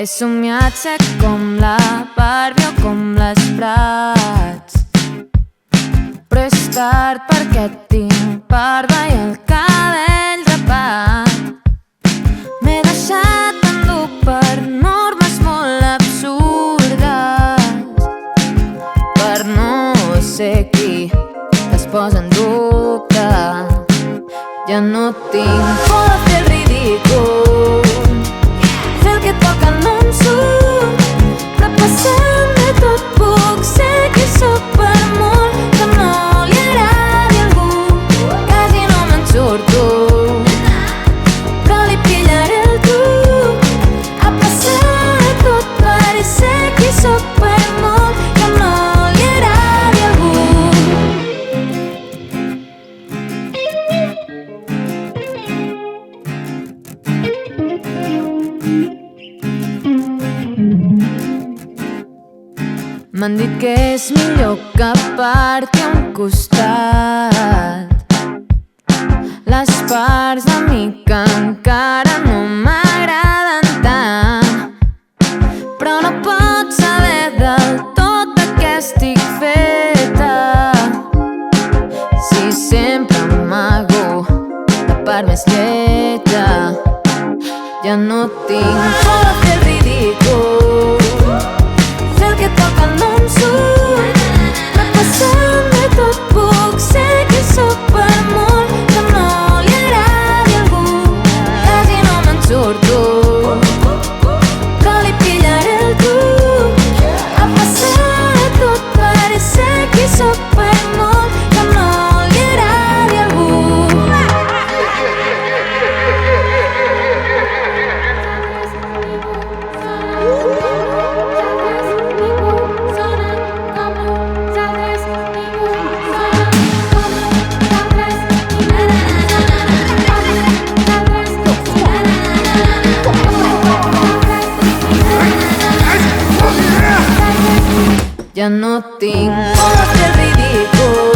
somiat sec com la Barbie o com les Bratz, però és tard perquè tinc barba i el cabell rapat. M'he deixat endur per normes molt absurdes, per no ser qui es posa en dubte. Ja no tinc por de fer el ridícul, fer el que toca no em surt, però passant de tot puc ser qui soc per molt que no li agradi a algú. Quasi no me'n surto, però li pillaré el truc, a passar de tot per ser qui soc per molt que no li agradi a algú. M'han dit que és millor que parti a un costat. Les parts de mi que encara no m'agraden tant, però no pots saber del tot de què estic feta. Si sempre amago la part més lletja, ja no tinc por de fer el ridícul, fer el que toca no em surt, però passant de tot puc ser qui soc per molt que no li agradi a algú. Quasi no me'n surto, però li pillaré el truc, a passar de tot per ser qui soc per molt que no li agradi a algú. Ja no tinc por de fer el ridícul,